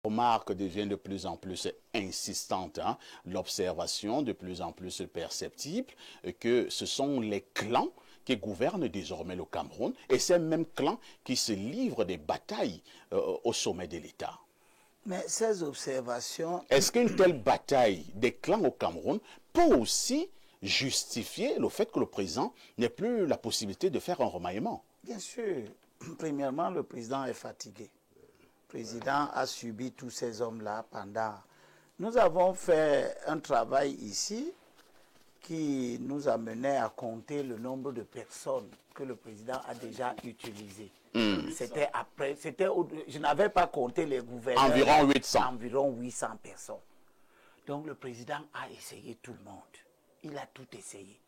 remarque devient de plus en plus insistante, hein, l'observation de plus en plus perceptible que ce sont les clans qui gouvernent désormais le Cameroun et ces mêmes clans qui se livrent des batailles au sommet de l'État. Mais ces observations... Est-ce qu'une telle bataille des clans au Cameroun peut aussi justifier le fait que le président n'ait plus la possibilité de faire un remaniement? Bien sûr. Premièrement, le président est fatigué. Le président a subi tous ces hommes-là pendant... Nous avons fait un travail ici qui nous a mené à compter le nombre de personnes que le président a déjà utilisées. C'était après, je n'avais pas compté les gouverneurs. Environ 800. Environ 800 personnes. Donc le président a essayé tout le monde. Il a tout essayé.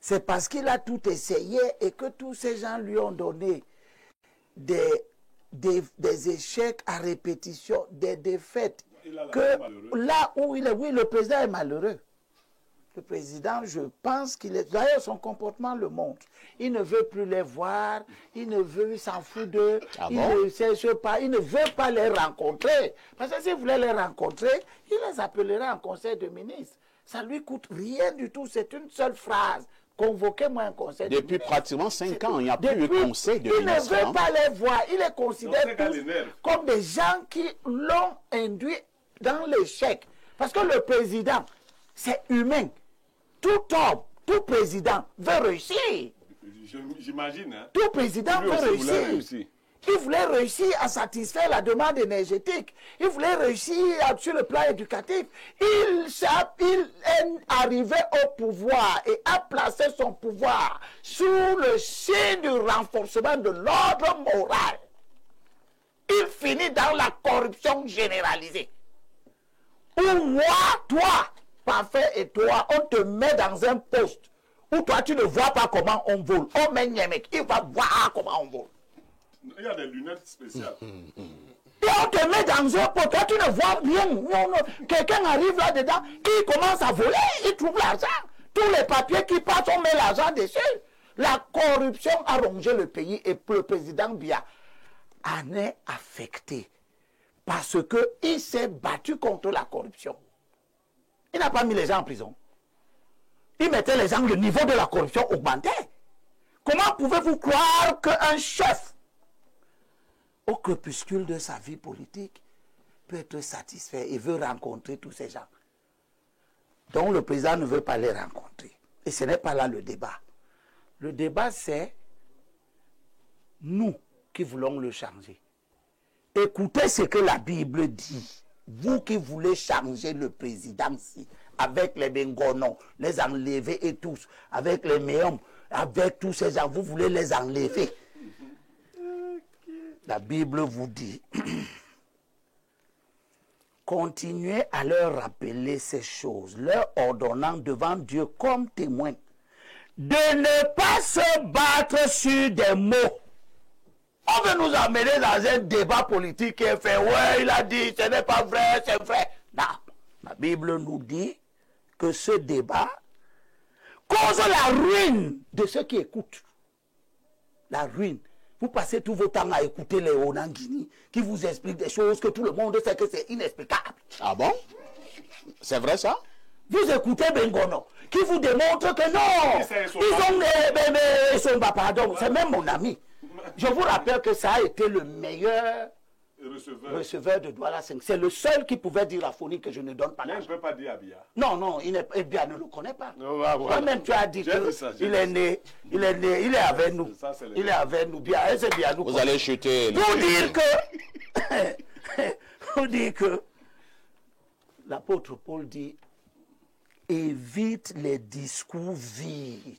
C'est parce qu'il a tout essayé et que tous ces gens lui ont donné des échecs à répétition, des défaites. Que là où il est, oui, le président est malheureux. Le président, je pense qu'il est... D'ailleurs, son comportement le montre. Il ne veut plus les voir, il s'en fout d'eux, il ne cherche pas, il ne veut pas les rencontrer. Parce que s'il voulait les rencontrer, il les appellerait en conseil de ministres. Ça ne lui coûte rien du tout, c'est une seule phrase. Convoquez-moi un conseil de ministres. Depuis pratiquement 5 ans, il n'y a plus de conseil de ministres. Il ne veut pas les voir, il les considère tous comme des gens qui l'ont induit dans l'échec. Parce que le président, c'est humain. Tout homme, tout président veut réussir. J'imagine. Hein? Tout président veut réussir. Il voulait réussir à satisfaire la demande énergétique. Il voulait réussir sur le plan éducatif. Il est arrivé au pouvoir et a placé son pouvoir sous le signe du renforcement de l'ordre moral. Il finit dans la corruption généralisée. Où moi, toi, parfait, et toi, on te met dans un poste où toi, tu ne vois pas comment on vole. On met Niamek, il va voir comment on vole. Il y a des lunettes spéciales. Et on te met dans un poste, toi, tu ne vois rien. Non, non. Quelqu'un arrive là-dedans, il commence à voler, il trouve l'argent. Tous les papiers qui passent, on met l'argent dessus. La corruption a rongé le pays et le président Biya en est affecté parce qu'il s'est battu contre la corruption. Il n'a pas mis les gens en prison. Il mettait les gens, le niveau de la corruption augmentait. Comment pouvez-vous croire qu'un chef, au crépuscule de sa vie politique, peut être satisfait et veut rencontrer tous ces gens? Donc le président ne veut pas les rencontrer. Et ce n'est pas là le débat. Le débat, c'est nous qui voulons le changer. Écoutez ce que la Bible dit. Vous qui voulez changer le président, avec les Bengonon, les enlever et tous, avec les Méom, avec tous ces gens, vous voulez les enlever. La Bible vous dit, continuez à leur rappeler ces choses, leur ordonnant devant Dieu comme témoin, de ne pas se battre sur des mots. On veut nous amener dans un débat politique qui est fait, ouais, il a dit, ce n'est pas vrai, c'est vrai. Non, la Bible nous dit que ce débat cause la ruine de ceux qui écoutent. La ruine. Vous passez tout votre temps à écouter les Onanguini qui vous expliquent des choses que tout le monde sait que c'est inexplicable. Ah bon? C'est vrai ça? Vous écoutez Bengono qui vous démontre que non, ils sont pas, pardon, c'est même mon ami. Je vous rappelle que ça a été le meilleur receveur de Douala 5. C'est le seul qui pouvait dire la phonie que je ne donne pas. Il ne peut pas dire Abia. Non, non, Abia ne le connaît pas. Toi-même, tu as dit qu'il est né, il est avec nous. Il est avec nous. Bien, c'est bien nous. Vous allez chuter. Pour dire que l'apôtre Paul dit, évite les discours vides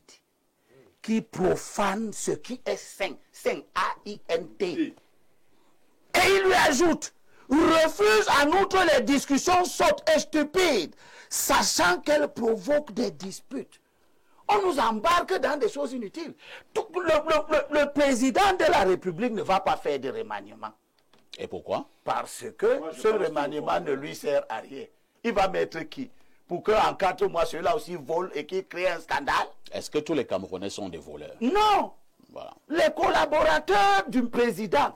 qui profanent ce qui est saint. Saint, A-I-N-T. Et il lui ajoute, refuse en outre les discussions sottes et stupides, sachant qu'elles provoquent des disputes. On nous embarque dans des choses inutiles. Le président de la République ne va pas faire de remaniement. Et pourquoi? Parce que ce remaniement ne lui sert à rien. Il va mettre qui? Pour qu'en 4 mois, ceux-là aussi volent et qu'ils créent un scandale? Est-ce que tous les Camerounais sont des voleurs? Non. Voilà. Les collaborateurs du président,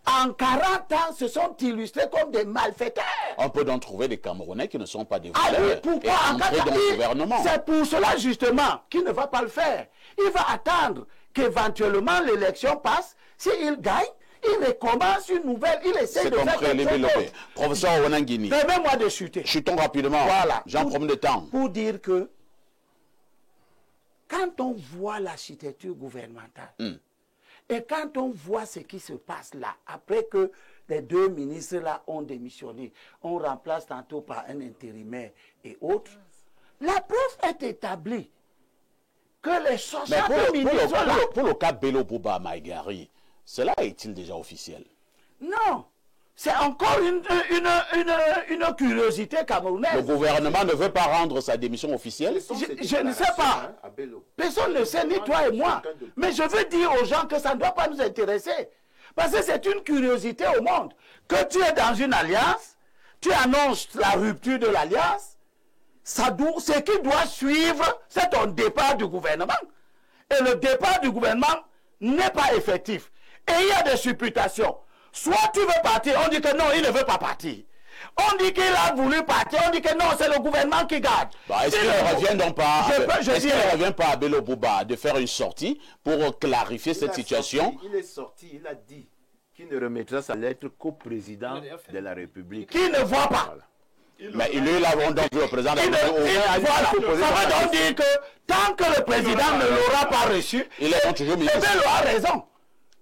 en 40 ans, se sont illustrés comme des malfaiteurs. On peut donc trouver des Camerounais qui ne sont pas des Ah oui, voleurs pourquoi et en entrer dans le gouvernement. C'est pour cela justement qu'il ne va pas le faire. Il va attendre qu'éventuellement l'élection passe. S'il gagne, il recommence une nouvelle. Il essaie C'est de faire compris, quelque chose Lobé. d'autre. Professeur Onangini, Permets-moi de chuter. chutons rapidement. Voilà. J'en prends de temps. Pour dire que quand on voit l'architecture gouvernementale, et quand on voit ce qui se passe là, après que les deux ministres là ont démissionné, on remplace tantôt par un intérimaire et autres, la preuve est établie que les Mais 60 pour ministres là, le cas Bello Bouba Maïgari, cela est-il déjà officiel? non, c'est encore une curiosité Le camerounaise. gouvernement ne veut pas rendre sa démission officielle? Je ne sais pas. Personne ne sait, ni toi et moi. Mais je veux dire aux gens que ça ne doit pas nous intéresser. Parce que c'est une curiosité au monde. Que tu es dans une alliance, tu annonces la rupture de l'alliance, ce qui doit suivre, c'est ton départ du gouvernement. Et le départ du gouvernement n'est pas effectif. Et il y a des supputations. Soit tu veux partir, on dit que non, il ne veut pas partir. On dit qu'il a voulu partir, on dit que non, c'est le gouvernement qui garde. Bah, est-ce qu'il ne revient donc pas, Est-ce qu'il ne revient pas à Bello Bouba de faire une sortie pour clarifier cette situation? Il est sorti, il a dit qu'il ne remettra sa lettre qu'au président de la République. Qui ne voit pas. Mais il est là, donc le président de la Voilà. République. Ça veut donc dire que tant que le président ne l'aura pas reçu, Il est donc toujours ministre. Bello a raison.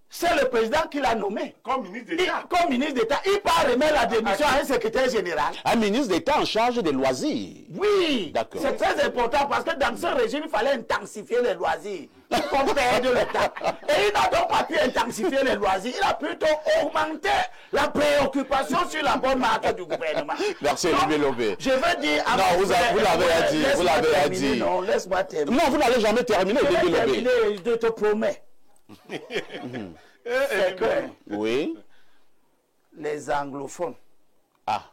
C'est le président qui l'a nommé. Comme ministre d'État. Comme ministre d'État, il part remettre la démission à un secrétaire général. Un ministre d'État en charge des loisirs. Oui, D'accord. c'est très important parce que dans ce régime, il fallait intensifier les loisirs. Il faut perdre le temps. Et il n'a donc pas pu intensifier les loisirs. Il a plutôt augmenté la préoccupation sur la bonne marque du gouvernement. Merci, Donc, Olivier Lobé. je veux dire... Non, vous l'avez dit. Vous Laisse-moi l'avez terminer, dit. non, laisse-moi terminer. Non, vous n'allez jamais terminer, Je vais Olivier Lobé. terminer, je te promets. C'est que Oui. les anglophones Ah.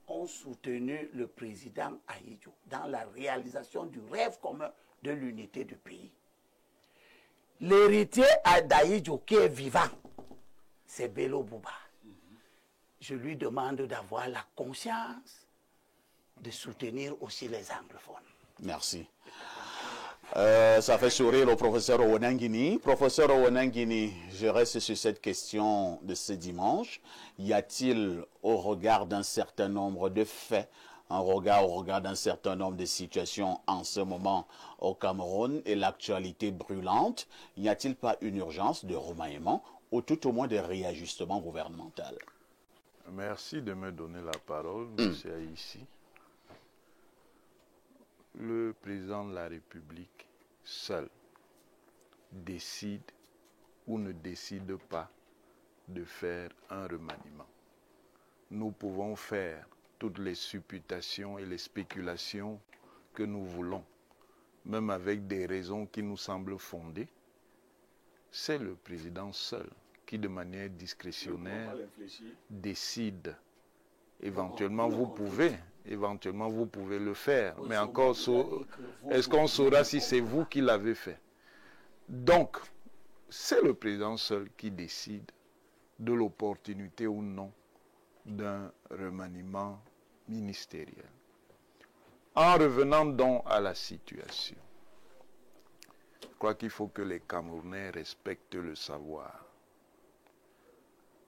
ont soutenu le président Ahidjo dans la réalisation du rêve commun de l'unité du pays. L'héritier d'Ahidjo qui est vivant, c'est Bello Bouba. Je lui demande d'avoir la conscience de soutenir aussi les anglophones. Merci. Ça fait sourire le professeur Onangini. Professeur Onangini, je reste sur cette question de ce dimanche. Y a-t-il, au regard d'un certain nombre de faits, au regard d'un certain nombre de situations en ce moment au Cameroun et l'actualité brûlante, y a-t-il pas une urgence de remaniement ou tout au moins de réajustement gouvernemental? Merci de me donner la parole, monsieur Haïssi. Le président de la République seul décide ou ne décide pas de faire un remaniement. Nous pouvons faire toutes les supputations et les spéculations que nous voulons, même avec des raisons qui nous semblent fondées. C'est le président seul qui, de manière discrétionnaire, décide. Éventuellement, vous pouvez le faire. Mais encore, est-ce qu'on saura si c'est vous qui l'avez fait? Donc, c'est le président seul qui décide de l'opportunité ou non d'un remaniement ministériel. En revenant donc à la situation, je crois qu'il faut que les Camerounais respectent le savoir.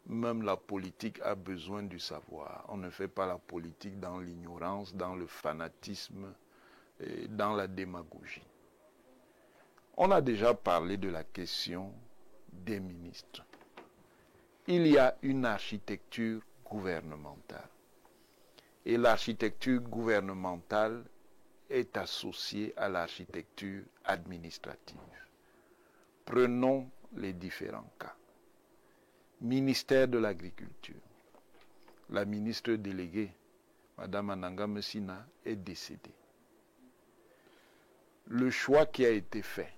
Même la politique a besoin du savoir. On ne fait pas la politique dans l'ignorance, dans le fanatisme, et dans la démagogie. On a déjà parlé de la question des ministres. Il y a une architecture gouvernementale. Et l'architecture gouvernementale est associée à l'architecture administrative. Prenons les différents cas. Ministère de l'Agriculture. La ministre déléguée, Mme Ananga Messina, est décédée. Le choix qui a été fait,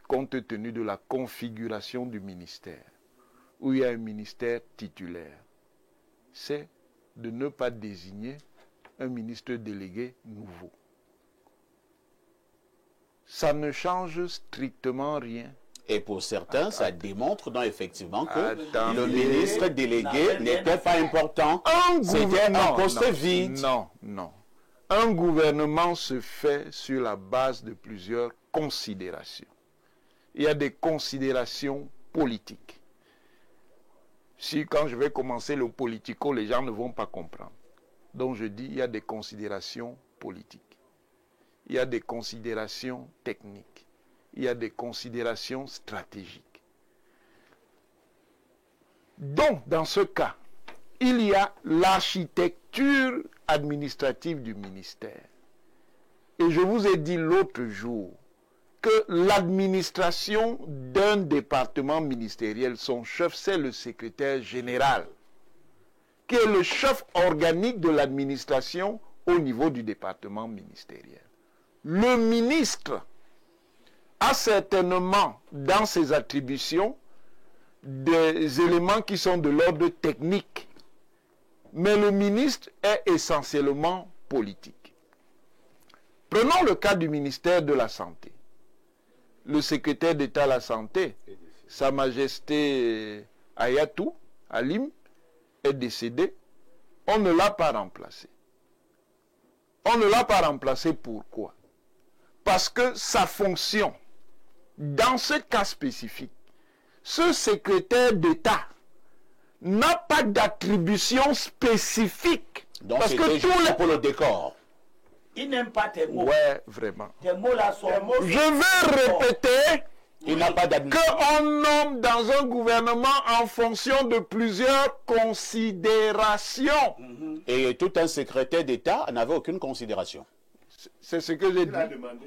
compte tenu de la configuration du ministère, où il y a un ministère titulaire, c'est de ne pas désigner un ministre délégué nouveau. Ça ne change strictement rien Et pour certains, ça démontre donc effectivement que Attendez. le ministre délégué n'était pas important. C'était un gouvernement poste vide. Non. Un gouvernement se fait sur la base de plusieurs considérations. Il y a des considérations politiques. Si quand je vais commencer le politico, les gens ne vont pas comprendre. Donc je dis, il y a des considérations politiques. Il y a des considérations techniques. Il y a des considérations stratégiques. Donc, dans ce cas, il y a l'architecture administrative du ministère. Et je vous ai dit l'autre jour que l'administration d'un département ministériel, son chef, c'est le secrétaire général, qui est le chef organique de l'administration au niveau du département ministériel. Le ministre a certainement dans ses attributions des éléments qui sont de l'ordre technique, mais le ministre est essentiellement politique. Prenons le cas du ministère de la Santé. Le secrétaire d'État à la Santé, Sa Majesté Ayatou, Alim, est décédé. On ne l'a pas remplacé. On ne l'a pas remplacé pourquoi? Parce que sa fonction, dans ce cas spécifique, ce secrétaire d'État n'a pas d'attribution spécifique. Donc parce que c'était juste pour le décor. Il n'aime pas tes mots. Ouais, vraiment. Tes mots là sont... Je vais répéter Il n'a pas d'administration. qu'on nomme dans un gouvernement en fonction de plusieurs considérations. Et tout un secrétaire d'État n'avait aucune considération. C'est ce que j'ai dit.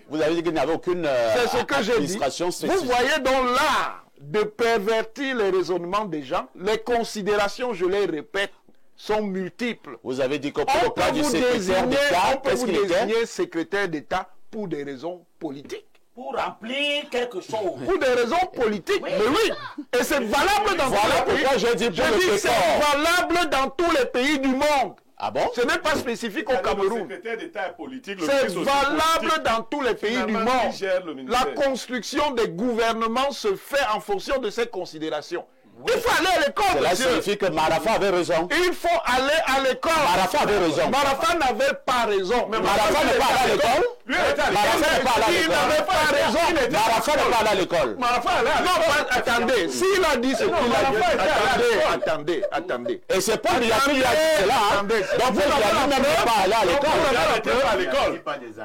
Vous avez dit qu'il n'avait aucune C'est ce que j'ai dit. administration Vous spécifique. voyez donc l'art de pervertir les raisonnements des gens. Les considérations, je les répète, sont multiples. Vous avez dit que pour On le peut cas du vous secrétaire désigner, d'État, on peut qu'est-ce vous qu'il était? désigner secrétaire d'État pour des raisons politiques. Pour remplir quelque chose. Pour des raisons politiques, mais oui. Et c'est valable dans Voilà tous les pays. pourquoi j'ai dit pour Je le dis que c'est décor. valable dans tous les pays du monde. Ah bon? Ce n'est pas spécifique au Le Cameroun. secrétaire d'État est politique. le C'est ministre aussi valable politique. dans tous les pays du Finalement, monde. qui gère le La ministère? construction des gouvernements se fait en fonction de ces considérations. Il faut aller à l'école, Cela monsieur. signifie que Marafa avait raison. Il faut aller à l'école. Marafa avait raison. Marafa n'avait pas raison. Mais Marafa n'est pas allé à l'école. Lui, il était à Marafa n'est pas allé à Il n'avait l'école. pas raison. Marafa n'est pas allé à l'école. Marafa allait à l'école. Non, attendez. S'il a dit ce qu'il a dit, attendez. Et c'est pas Biatou qui a dit cela. Hein. Attendez. Donc vous n'avez même pas allé à l'école. Il n'était pas à l'école.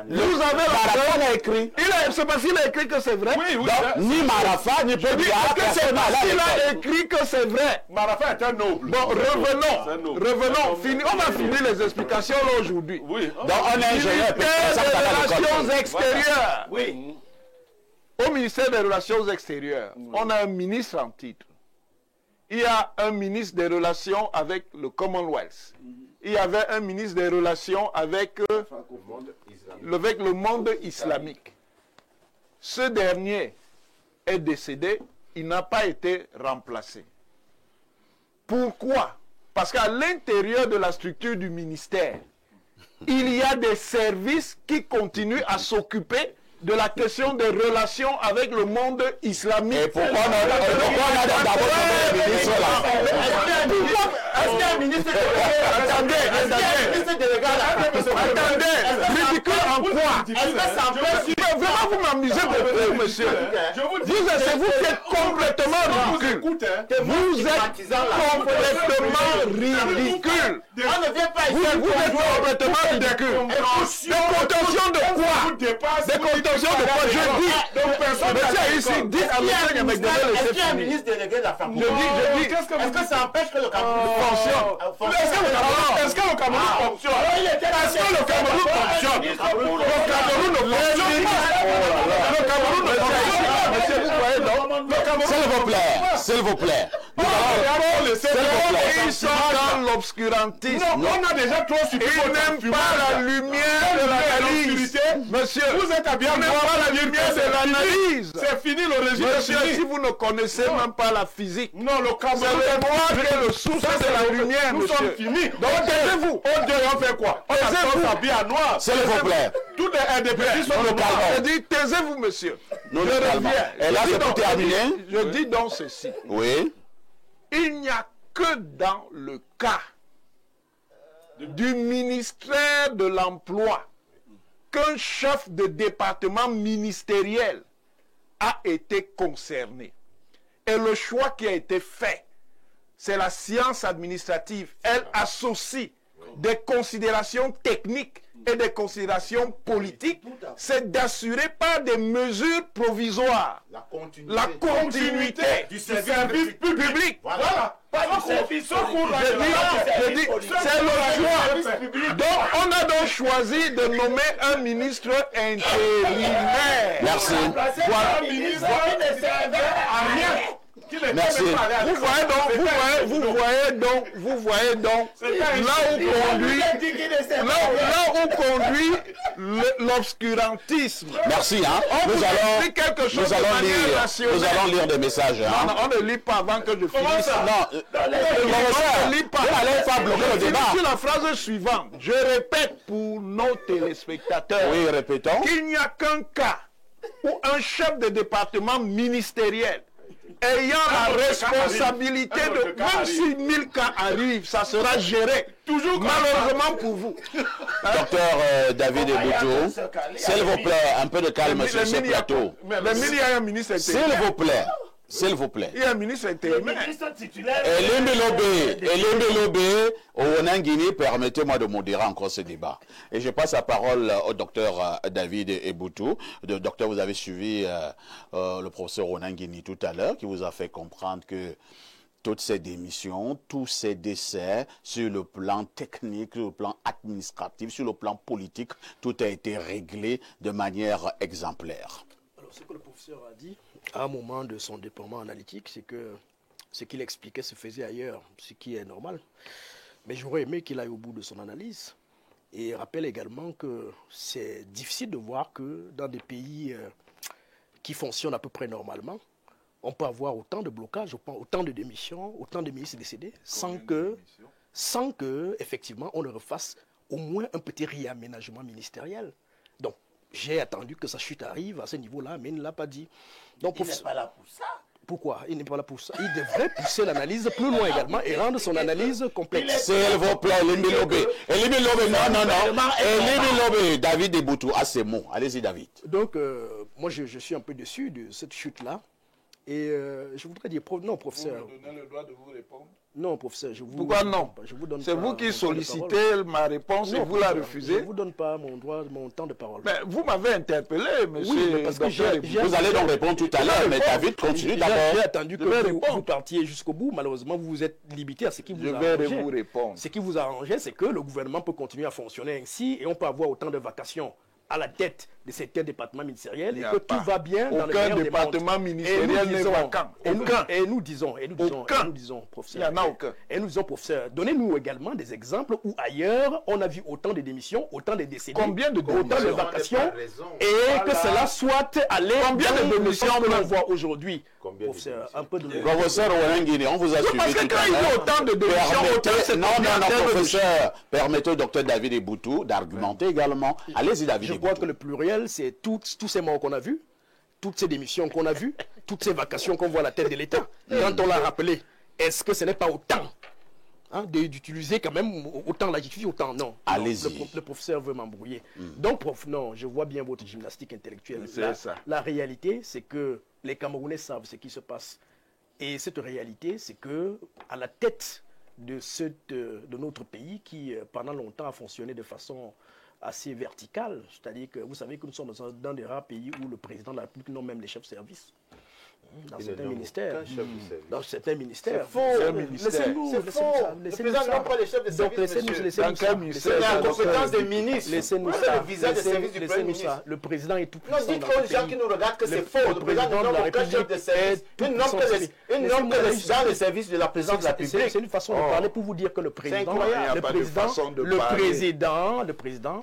Vous avez la Marafa l'a écrit. C'est parce qu'il a écrit que c'est vrai. Oui, oui. Donc ni Marafa ni Parce Biatou que c'est personne n'a allé parce qu'il à a l'école. écrit que c'est vrai. Marafa est un noble. Bon, C'est un revenons. noble. On va finir les explications là aujourd'hui. Oui. Donc on est ingénieur. Ministère des Relations extérieures. Oui. Au ministère des Relations extérieures, on a un ministre en titre. Il y a un ministre des Relations avec le Commonwealth. Il y avait un ministre des Relations avec le monde islamique. Ce dernier est décédé, il n'a pas été remplacé. Pourquoi? Parce qu'à l'intérieur de la structure du ministère, il y a des services qui continuent à s'occuper de la question des relations avec le monde islamique. Et pourquoi on a d'abord nommé le ministre là? Est-ce qu'un ministre Attendez, ridicule en quoi? Est-ce que ça empêche... Vraiment, vous m'amusez beaucoup, monsieur. Je vous dis. C'est vous qui êtes complètement ridicule. Écoute, hein. Vous êtes complètement ridicule. On ne vient pas ici... Vous êtes complètement ridicule. Des contentions de quoi? Des contentions de quoi? Je dis. Donc personne Monsieur ici, dites à monsieur Yamagdele Est-ce laisser qu'il y a un finir. ministre délégué de la francophonie? Je dis. Est-ce que ça empêche que le Cameroun Fonctionne. Est-ce que le Cameroun fonctionne? Est-ce que le Cameroun fonctionne? Le Cameroun ne fonctionne pas. Le Cameroun ne fonctionne pas. Monsieur, vous voyez donc? Le Cameroun. S'il vous plaît, s'il vous plaît. Ils sont dans l'obscurantisme. Non, on a déjà trop suivi Ils votre n'aiment fumage. pas la lumière de l'analyse. Monsieur, Vous êtes habillé vous n'aimez pas la lumière lumière de l'analyse. C'est fini, le régime est Monsieur, si fini. vous ne connaissez même pas la physique, Non, le Cameroun c'est moi qui ai le souffle de la lumière, Nous sommes monsieur. finis. Donc taisez-vous. On dit, on fait quoi? On a Taisez-vous. tous habillé à noir. S'il vous plaît. Tout Tous les RDP sont Nous le calmons. Je dis, taisez-vous, monsieur. Nous Je le calmons. reviens. Et là, Je dis c'est pour donc- terminer. Je dis donc ceci. Oui. Il n'y a que dans le cas du ministère de l'Emploi qu'un chef de département ministériel a été concerné. Et le choix qui a été fait, c'est la science administrative. Elle associe des considérations techniques et des considérations politiques. C'est d'assurer par des mesures provisoires La continuité. la continuité du du service service public. Voilà. Pas du service Je dis, c'est le choix. Donc, on a donc choisi de nommer un ministre intérimaire. Merci. Voilà. Ministre qui ne servait à rien. Merci. Vous voyez donc, là où conduit l'obscurantisme. Merci. Hein. On Nous vous explique quelque chose de manière rationnelle. nous allons lire des messages. Hein. Non, on ne lit pas avant que je finisse. Non, On ne lit pas. vous n'allez pas bloquer le Je débat. finis sur la phrase suivante. Je répète pour nos téléspectateurs Oui, répétons. qu'il n'y a qu'un cas où un chef de département ministériel ayant la responsabilité de... Même si 1000 cas arrivent, ça sera géré. Toujours malheureusement pour vous. Docteur David Eboutou, s'il vous plaît, un peu de calme sur ce plateau. Mais il y a un ministre S'il intérimaire. vous plaît. S'il vous plaît. Il y a un ministre intérimaire. Elimbi Lobé, au Onangini, permettez-moi de modérer encore ce débat. Et je passe la parole au docteur David Eboutou. Docteur, vous avez suivi le professeur Onangini tout à l'heure, qui vous a fait comprendre que toutes ces démissions, tous ces décès, sur le plan technique, sur le plan administratif, sur le plan politique, tout a été réglé de manière exemplaire. Alors, ce que le professeur a dit à un moment de son déploiement analytique, c'est que ce qu'il expliquait se faisait ailleurs, ce qui est normal. Mais j'aurais aimé qu'il aille au bout de son analyse. Et rappelle également que c'est difficile de voir que dans des pays qui fonctionnent à peu près normalement, on peut avoir autant de blocages, autant de démissions, autant de ministres décédés, sans que, effectivement, on ne refasse au moins un petit réaménagement ministériel. Donc, j'ai attendu que sa chute arrive à ce niveau-là, mais il ne l'a pas dit. Donc, Il n'est pas là pour ça. Pourquoi? Il n'est pas là pour ça. Il devrait pousser l'analyse plus loin également et rendre son analyse complexe. S'il vous plaît, Elimbi Lobé. Elimbi Lobé, non. Elimbi Lobé, David Eboutou, à ces mots. Allez-y, David. Donc, moi, je suis un peu déçu de cette chute-là. Et je voudrais dire, non, professeur. Vous me donnez le droit de vous répondre. Non, professeur, je vous. Pourquoi non? Je vous donne C'est pas vous qui mon temps de sollicitez parole. ma réponse et Non, vous la professeur, refusez. Je ne vous donne pas mon temps de parole. Mais vous m'avez interpellé, monsieur. Oui, mais parce que docteur Eboutou. Vous allez donc répondre tout à l'heure, mais David continue J'ai d'abord. attendu que vais vous répondre. partiez jusqu'au bout. Malheureusement, vous vous êtes limité à ce qui vous Je a vais arrangé. vous répondre. Ce qui vous a arrangé, c'est que le gouvernement peut continuer à fonctionner ainsi et on peut avoir autant de vacations à la tête de certains départements ministériels et Il n'y a que pas. tout va bien dans le Aucun meilleur des département mondes. ministériel n'est vacant. Aucun. Et nous disons, professeur. Il n'y en a aucun. Et nous disons, professeur, donnez-nous également des exemples où ailleurs on a vu autant de démissions, autant de décédés, Combien de autant de démissions? vacations, et que cela soit allé Combien dans de le démissions sens que l'on même? voit aujourd'hui. Combien de Professeur, démissions? un peu de... Professeur Onangini, on vous a suivi Parce que tout quand à il y a l'heure. autant de démissions, autant c'est Non, combien en termes de professeur, permettez au docteur David Eboutou d'argumenter également. Allez-y, David Je Eboutou. crois que le pluriel, c'est tous ces morts qu'on a vus, toutes ces démissions qu'on a vues, toutes ces vacations qu'on voit à la tête de l'État. Quand on l'a rappelé, est-ce que ce n'est pas autant d'utiliser quand même autant l'adjectif, autant non. Allez-y. Non, le professeur veut m'embrouiller. Donc, non, je vois bien votre gymnastique intellectuelle. C'est ça. La réalité, c'est que les Camerounais savent ce qui se passe. Et cette réalité, c'est que à la tête de notre pays, qui pendant longtemps a fonctionné de façon assez verticale, c'est-à-dire que vous savez que nous sommes dans des rares pays où le président de la République nomme même les chefs de service. Dans certains ministères. Dans certains ministères. C'est faux. Laissez-nous. C'est faux. Le président n'aime pas les chefs de Donc service, laissez-nous monsieur. Dans quel ministère? C'est la compétence des ministres. Laissez-nous C'est ça. le visa de service du Premier ministre. Le président est tout Non, puissant. dites aux gens qui nous regardent que c'est faux. Le président ne nomme aucun chef de service. Il ne nomme que les gens de service de la présidence de la République. C'est une façon de parler pour vous dire que le président, incroyable. Il n'y a pas de façon de le président,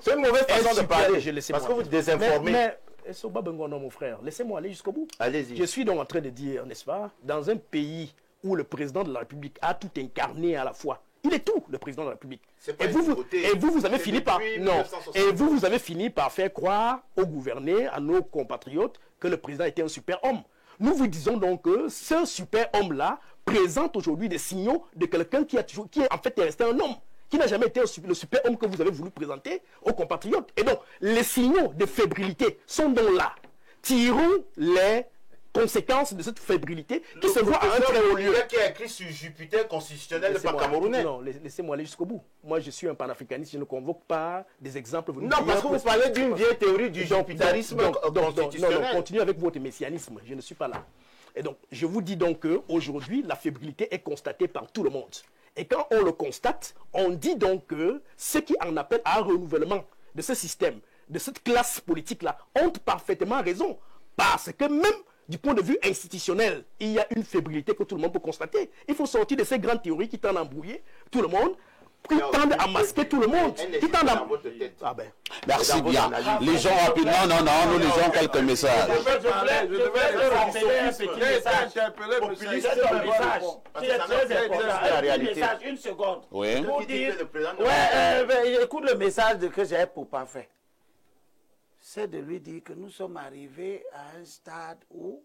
C'est une mauvaise façon de parler. Laissez-moi. Parce que vous désinformez. Mais Soba Bengono, mon frère, laissez-moi aller jusqu'au bout. Allez-y. Je suis donc en train de dire, n'est-ce pas, dans un pays où le président de la République a tout incarné à la fois, Il est tout, le président de la République. pas Et vous avez C'est fini par... depuis Non. 1960. Et vous avez fini par faire croire aux gouvernés, à nos compatriotes, que le président était un super homme. Nous vous disons donc que ce super homme-là présente aujourd'hui des signaux de quelqu'un qui est en fait resté un homme, qui n'a jamais été le super homme que vous avez voulu présenter aux compatriotes. Et donc, les signaux de fébrilité sont donc là. Tirons les conséquences de cette fébrilité qui se voit à un très haut lieu. Qui a écrit sur Jupiter constitutionnel, pas camerounais. Non, laissez-moi aller jusqu'au bout. Moi, je suis un panafricaniste, je ne convoque pas des exemples. Non, parce que vous parlez d'une vieille théorie du jupitarisme constitutionnel. Non, continuez avec votre messianisme, je ne suis pas là. Et donc, je vous dis donc qu'aujourd'hui, la fébrilité est constatée par tout le monde. Et quand on le constate, on dit donc que ceux qui en appellent à un renouvellement de ce système, de cette classe politique-là, ont parfaitement raison. Parce que même du point de vue institutionnel, il y a une fébrilité que tout le monde peut constater. Il faut sortir de ces grandes théories qui tendent à embrouiller tout le monde, qui tendent à masquer tout le monde, qui tendent à... Ah ben. Merci bien. Lisons rapidement. Non, nous lisons quelques messages. Je vais rappeler un petit message. C'est un message qui est très important. Un petit message, une seconde. Oui. Pour dire, écoute le message que j'ai pour parfait. C'est de lui dire que nous sommes arrivés à un stade où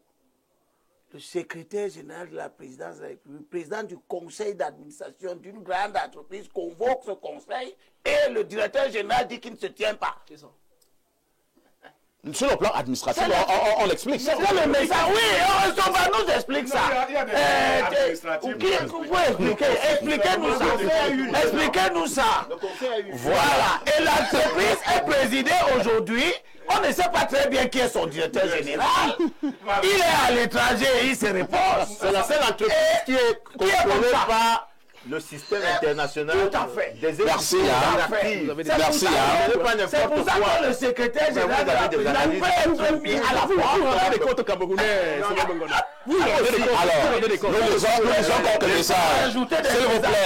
le secrétaire général de la présidence de la République, le président du conseil d'administration d'une grande entreprise convoque ce conseil et le directeur général dit qu'il ne se tient pas. Sur le plan administratif, on l'explique. C'est le message. Oui, on va nous expliquer ça. Expliquez-nous ça. Expliquez-nous ça. Voilà. Et l'entreprise est présidée aujourd'hui. On ne sait pas très bien qui est son directeur général. Il est à l'étranger et il se repose. C'est la seule entreprise qui est contrôlée par le système international. Tout à fait. Merci. Merci. C'est pour ça que le secrétaire général de la présidence peut être mis à la fois. Vous avez des comptes camerounais, Alors, nous lisons quelques messages.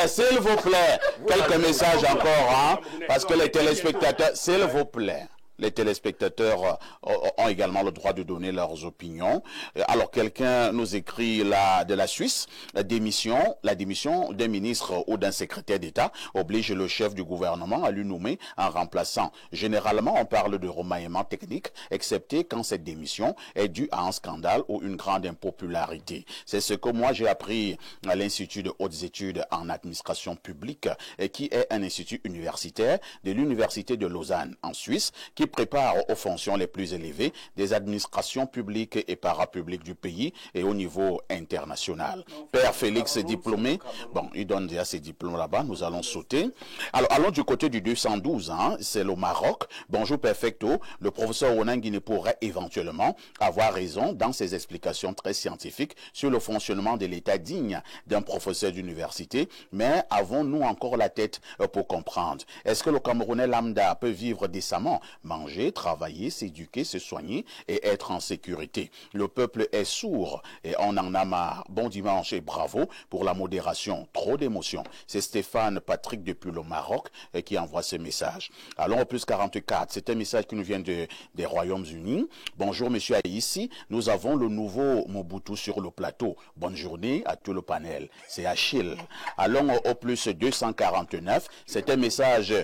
S'il vous plaît, quelques messages encore, parce que les téléspectateurs, s'il vous plaît. Les téléspectateurs ont également le droit de donner leurs opinions. Alors, quelqu'un nous écrit là de la Suisse, la démission d'un ministre ou d'un secrétaire d'État oblige le chef du gouvernement à lui nommer un remplaçant. Généralement, on parle de remaniement technique, excepté quand cette démission est due à un scandale ou une grande impopularité. C'est ce que moi j'ai appris à l'Institut de hautes études en administration publique, qui est un institut universitaire de l'Université de Lausanne en Suisse, qui prépare aux fonctions les plus élevées des administrations publiques et parapubliques du pays et au niveau international. Père Félix est diplômé. Bon, il donne déjà ses diplômes là-bas. Nous allons sauter. Alors, allons du côté du 212. C'est le Maroc. Bonjour, Perfecto. Le professeur Onanguine pourrait éventuellement avoir raison dans ses explications très scientifiques sur le fonctionnement de l'État digne d'un professeur d'université. Mais avons-nous encore la tête pour comprendre? Est-ce que le Camerounais lambda peut vivre décemment, manger, travailler, s'éduquer, se soigner et être en sécurité? Le peuple est sourd et on en a marre. Bon dimanche et bravo pour la modération. Trop d'émotions. C'est Stéphane Patrick depuis le Maroc qui envoie ce message. Allons au plus 44. C'est un message qui nous vient des Royaumes-Unis. Bonjour monsieur ici. Nous avons le nouveau Mobutu sur le plateau. Bonne journée à tout le panel. C'est Achille. Allons au plus 249. C'est un message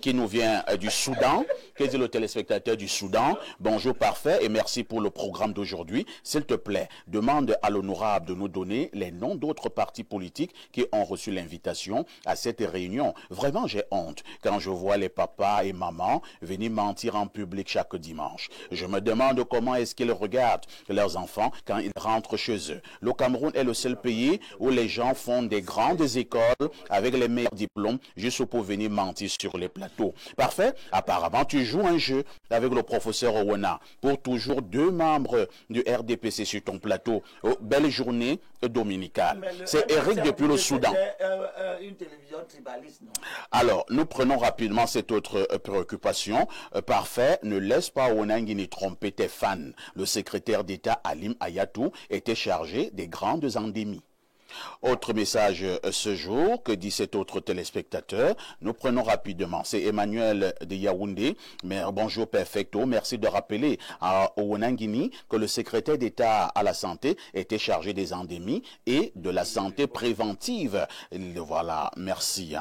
qui nous vient du Soudan. Que dit le téléspectateur du Soudan? Bonjour parfait et merci pour le programme d'aujourd'hui. S'il te plaît, demande à l'honorable de nous donner les noms d'autres partis politiques qui ont reçu l'invitation à cette réunion. Vraiment, j'ai honte quand je vois les papas et mamans venir mentir en public chaque dimanche. Je me demande comment est-ce qu'ils regardent leurs enfants quand ils rentrent chez eux. Le Cameroun est le seul pays où les gens font des grandes écoles avec les meilleurs diplômes juste pour venir mentir sur les plateaux. Parfait. Apparemment, tu joues un jeu avec le professeur Owena pour toujours 2 membres du RDPC sur ton plateau. Oh, belle journée dominicale. C'est Eric depuis le Soudan. Une télévision tribaliste, non? Alors, nous prenons rapidement cette autre préoccupation. Parfait, ne laisse pas Onangini tromper tes fans. Le secrétaire d'État Alim Ayatou était chargé des grandes endémies. Autre message ce jour, que dit cet autre téléspectateur. Nous prenons rapidement. C'est Emmanuel de Yaoundé. Bonjour Perfecto. Merci de rappeler à Ouenangini que le secrétaire d'État à la santé était chargé des endémies et de la santé préventive. Voilà, merci.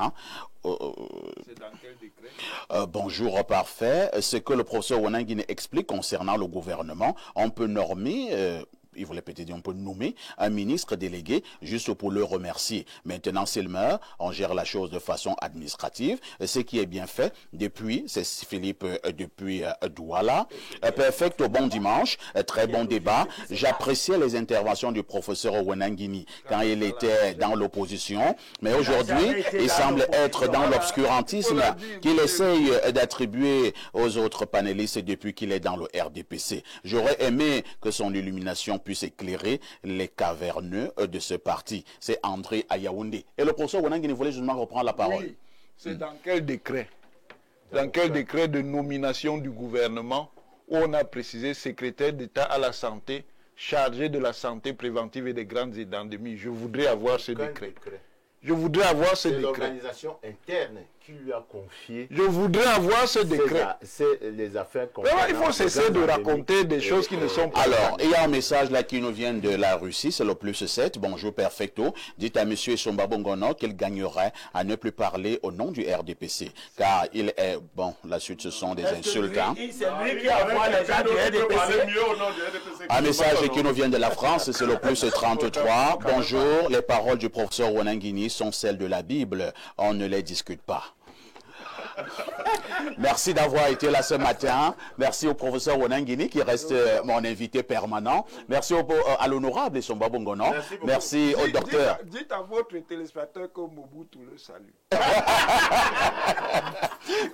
C'est dans quel décret? Bonjour, parfait. Ce que le professeur Ouenangini explique concernant le gouvernement, on peut normer... il voulait peut-être dire on peut nommer un ministre délégué juste pour le remercier. Maintenant, s'il meurt, on gère la chose de façon administrative, ce qui est bien fait depuis, c'est Philippe depuis Douala. Perfect, bon dimanche, très bon débat. J'appréciais les interventions du professeur Ouenangini quand il était dans l'opposition, mais aujourd'hui, il semble être dans l'obscurantisme qu'il essaye d'attribuer aux autres panélistes depuis qu'il est dans le RDPC. J'aurais aimé que son illumination puisse éclairer les caverneux de ce parti. C'est André Ayaoundé. Et le professeur Ouenangini voulait justement reprendre la parole. Oui, c'est dans quel décret? Dans quel décret de nomination du gouvernement où on a précisé secrétaire d'État à la santé, chargé de la santé préventive et des grandes endémies? Je voudrais avoir ce décret. Je voudrais avoir ce décret. C'est l'organisation interne qui lui a confié. Je voudrais avoir ce décret. C'est les affaires. Il faut cesser de raconter des choses qui ne sont pas. Alors, il y a un message là qui nous vient de la Russie, c'est le +7. Bonjour Perfecto. Dites à monsieur Somba Bongono qu'il gagnerait à ne plus parler au nom du RDPC. Car il est... Bon, la suite, ce sont des insultes. C'est lui qui envoie les gens du RDPC. Un message qui nous vient de la France, c'est le +33. Bonjour, les paroles du professeur Ouenangini sont celles de la Bible. On ne les discute pas. Merci d'avoir été là ce matin. Merci au professeur Ouenangini qui reste mon invité permanent. Merci à l'honorable Somba Bongono. Merci au docteur. Dites à votre téléspectateur que Mobutu le salue.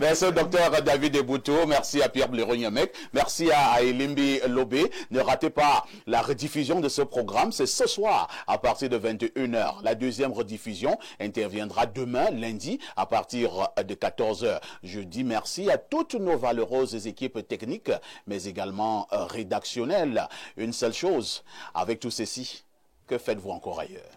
Merci au docteur David Eboutou. Merci à Pierre Blérognamek. Merci à Elimbi Lobé. Ne ratez pas la rediffusion de ce programme. C'est ce soir à partir de 21h. La deuxième rediffusion interviendra demain, lundi, à partir de 14h. Je dis merci à toutes nos valeureuses équipes techniques, mais également rédactionnelles. Une seule chose, avec tout ceci, que faites-vous encore ailleurs?